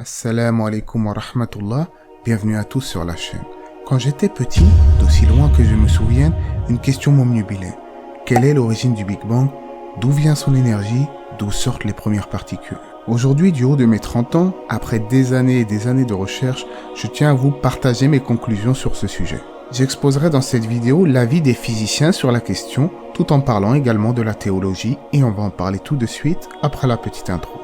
Assalamu alaikum wa rahmatullah, bienvenue à tous sur la chaîne. Quand j'étais petit, d'aussi loin que je me souvienne, une question m'omnubilait. Quelle est l'origine du Big Bang? D'où vient son énergie? D'où sortent les premières particules? Aujourd'hui, du haut de mes 30 ans, après des années et des années de recherche, je tiens à vous partager mes conclusions sur ce sujet. J'exposerai dans cette vidéo l'avis des physiciens sur la question, tout en parlant également de la théologie, et on va en parler tout de suite après la petite intro.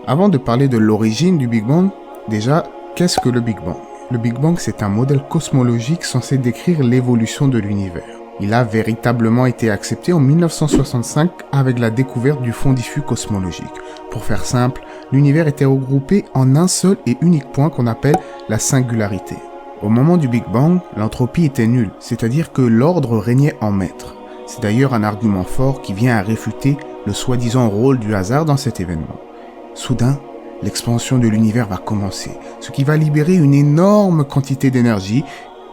Avant de parler de l'origine du Big Bang, déjà, qu'est-ce que le Big Bang? Le Big Bang, c'est un modèle cosmologique censé décrire l'évolution de l'univers. Il a véritablement été accepté en 1965 avec la découverte du fond diffus cosmologique. Pour faire simple, l'univers était regroupé en un seul et unique point qu'on appelle la singularité. Au moment du Big Bang, l'entropie était nulle, c'est-à-dire que l'ordre régnait en maître. C'est d'ailleurs un argument fort qui vient à réfuter le soi-disant rôle du hasard dans cet événement. Soudain, l'expansion de l'univers va commencer, ce qui va libérer une énorme quantité d'énergie,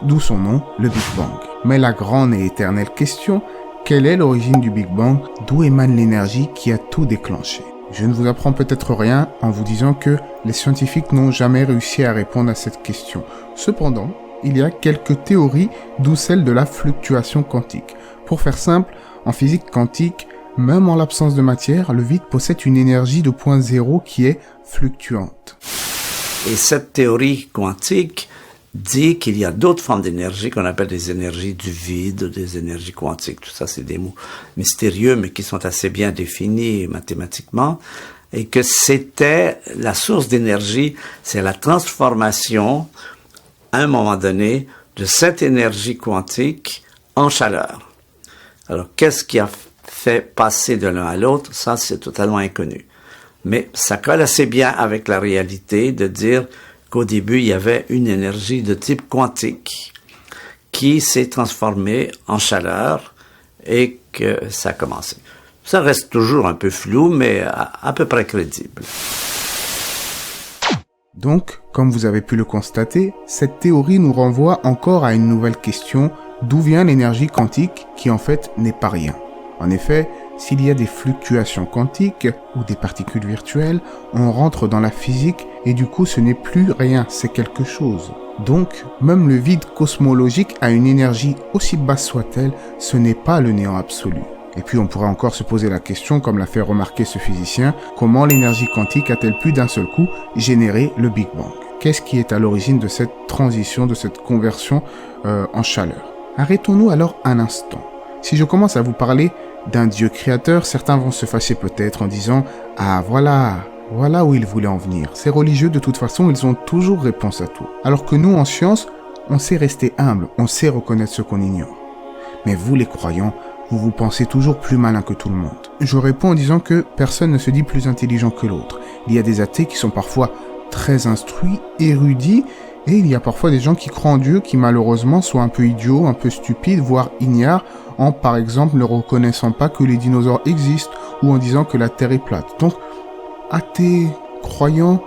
d'où son nom, le Big Bang. Mais la grande et éternelle question, quelle est l'origine du Big Bang? D'où émane l'énergie qui a tout déclenché? Je ne vous apprends peut-être rien en vous disant que les scientifiques n'ont jamais réussi à répondre à cette question. Cependant, il y a quelques théories, d'où celle de la fluctuation quantique. Pour faire simple, en physique quantique, même en l'absence de matière, le vide possède une énergie de point zéro qui est fluctuante. Et cette théorie quantique dit qu'il y a d'autres formes d'énergie qu'on appelle des énergies du vide, des énergies quantiques. Tout ça, c'est des mots mystérieux, mais qui sont assez bien définis mathématiquement. Et que c'était la source d'énergie, c'est la transformation, à un moment donné, de cette énergie quantique en chaleur. Alors, qu'est-ce qui a fait passer de l'un à l'autre, ça c'est totalement inconnu. Mais ça colle assez bien avec la réalité de dire qu'au début il y avait une énergie de type quantique qui s'est transformée en chaleur et que ça a commencé. Ça reste toujours un peu flou, mais à peu près crédible. Donc, comme vous avez pu le constater, cette théorie nous renvoie encore à une nouvelle question, d'où vient l'énergie quantique qui en fait n'est pas rien. En effet, s'il y a des fluctuations quantiques ou des particules virtuelles, on rentre dans la physique et du coup ce n'est plus rien, c'est quelque chose. Donc, même le vide cosmologique a une énergie aussi basse soit-elle, ce n'est pas le néant absolu. Et puis on pourrait encore se poser la question, comme l'a fait remarquer ce physicien, comment l'énergie quantique a-t-elle pu d'un seul coup générer le Big Bang? Qu'est-ce qui est à l'origine de cette transition, de cette conversion en chaleur? Arrêtons-nous alors un instant. Si je commence à vous parler d'un Dieu créateur, certains vont se fâcher peut-être en disant « Ah voilà où il voulait en venir. Ces religieux, de toute façon, ils ont toujours réponse à tout. » Alors que nous, en science, on sait rester humble, on sait reconnaître ce qu'on ignore. Mais vous, les croyants, vous vous pensez toujours plus malin que tout le monde. Je réponds en disant que personne ne se dit plus intelligent que l'autre. Il y a des athées qui sont parfois très instruits, érudits, et il y a parfois des gens qui croient en Dieu qui malheureusement sont un peu idiots, un peu stupides, voire ignares, en par exemple ne reconnaissant pas que les dinosaures existent ou en disant que la Terre est plate. Donc, athées, croyants,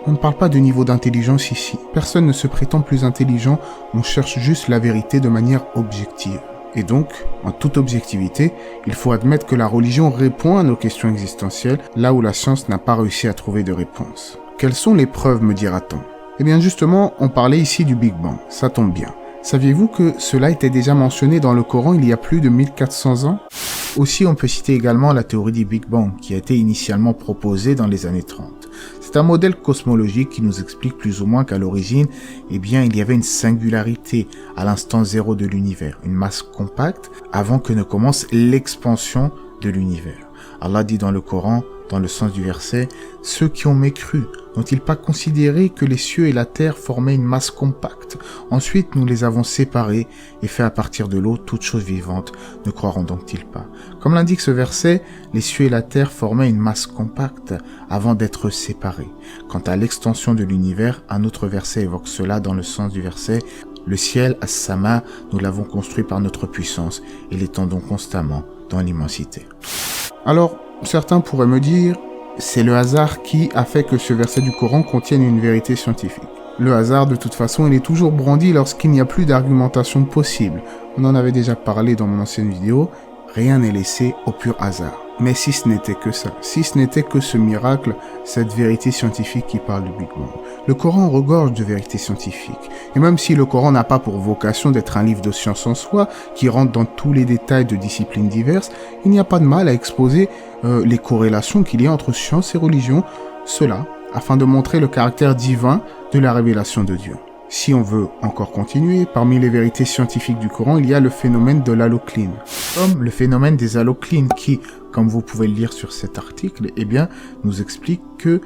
on ne parle pas de niveau d'intelligence ici. Personne ne se prétend plus intelligent, on cherche juste la vérité de manière objective. Et donc, en toute objectivité, il faut admettre que la religion répond à nos questions existentielles, là où la science n'a pas réussi à trouver de réponse. Quelles sont les preuves, me dira-t-on? Eh bien justement, on parlait ici du Big Bang, ça tombe bien. Saviez-vous que cela était déjà mentionné dans le Coran il y a plus de 1400 ans? Aussi, on peut citer également la théorie du Big Bang, qui a été initialement proposée dans les années 30. C'est un modèle cosmologique qui nous explique plus ou moins qu'à l'origine, eh bien, il y avait une singularité à l'instant zéro de l'univers, une masse compacte, avant que ne commence l'expansion de l'univers. Allah dit dans le Coran, dans le sens du verset, « Ceux qui ont mécru, n'ont-ils pas considéré que les cieux et la terre formaient une masse compacte? Ensuite, nous les avons séparés et fait à partir de l'eau toutes choses vivantes. Ne croiront donc-ils pas ?» Comme l'indique ce verset, les cieux et la terre formaient une masse compacte avant d'être séparés. Quant à l'extension de l'univers, un autre verset évoque cela dans le sens du verset, « Le ciel, as-sama, nous l'avons construit par notre puissance et l'étendons constamment dans l'immensité. » Alors, certains pourraient me dire, c'est le hasard qui a fait que ce verset du Coran contienne une vérité scientifique. Le hasard, de toute façon, il est toujours brandi lorsqu'il n'y a plus d'argumentation possible. On en avait déjà parlé dans mon ancienne vidéo. rien n'est laissé au pur hasard. Mais si ce n'était que ça, si ce n'était que ce miracle, cette vérité scientifique qui parle du Big Bang. Le Coran regorge de vérités scientifiques. Et même si le Coran n'a pas pour vocation d'être un livre de science en soi, qui rentre dans tous les détails de disciplines diverses, il n'y a pas de mal à exposer les corrélations qu'il y a entre science et religion, cela afin de montrer le caractère divin de la révélation de Dieu. Si on veut encore continuer, parmi les vérités scientifiques du Coran, il y a le phénomène de l'halocline. Comme le phénomène des haloclines qui, comme vous pouvez le lire sur cet article, nous explique que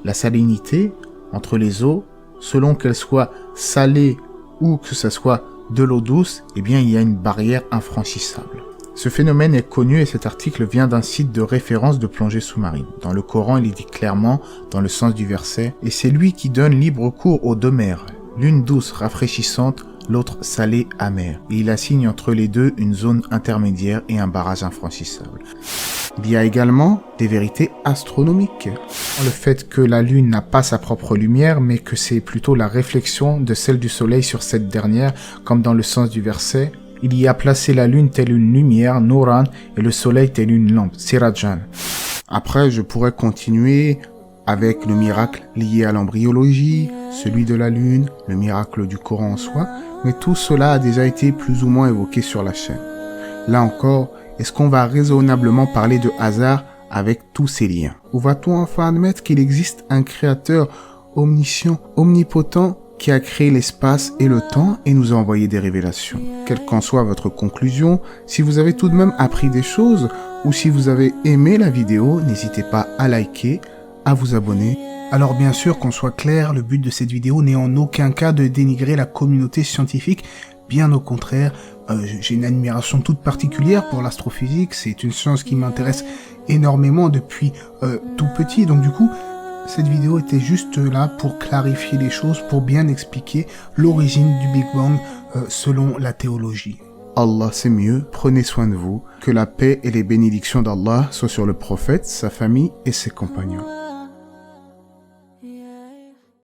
la salinité entre les eaux, selon qu'elles soient salées ou que ce soit de l'eau douce, il y a une barrière infranchissable. Ce phénomène est connu et cet article vient d'un site de référence de plongée sous-marine. Dans le Coran, il est dit clairement, dans le sens du verset, « Et c'est lui qui donne libre cours aux deux mers, l'une douce, rafraîchissante, l'autre salée, amère. Et il assigne entre les deux une zone intermédiaire et un barrage infranchissable. » Il y a également des vérités astronomiques. Le fait que la Lune n'a pas sa propre lumière, mais que c'est plutôt la réflexion de celle du Soleil sur cette dernière, comme dans le sens du verset. Il y a placé la Lune telle une lumière, Nouran, et le Soleil telle une lampe, Sirajan. Après, je pourrais continuer avec le miracle lié à l'embryologie, celui de la Lune, le miracle du Coran en soi, mais tout cela a déjà été plus ou moins évoqué sur la chaîne. Là encore, est-ce qu'on va raisonnablement parler de hasard avec tous ces liens? Ou va-t-on enfin admettre qu'il existe un créateur omniscient, omnipotent, qui a créé l'espace et le temps et nous a envoyé des révélations? Quelle qu'en soit votre conclusion, si vous avez tout de même appris des choses, ou si vous avez aimé la vidéo, n'hésitez pas à liker, à vous abonner. Alors bien sûr, qu'on soit clair, le but de cette vidéo n'est en aucun cas de dénigrer la communauté scientifique, bien au contraire. J'ai une admiration toute particulière pour l'astrophysique, c'est une science qui m'intéresse énormément depuis tout petit, donc du coup, cette vidéo était juste là pour clarifier les choses, pour bien expliquer l'origine du Big Bang selon la théologie. Allah c'est mieux, prenez soin de vous, que la paix et les bénédictions d'Allah soient sur le prophète, sa famille et ses compagnons.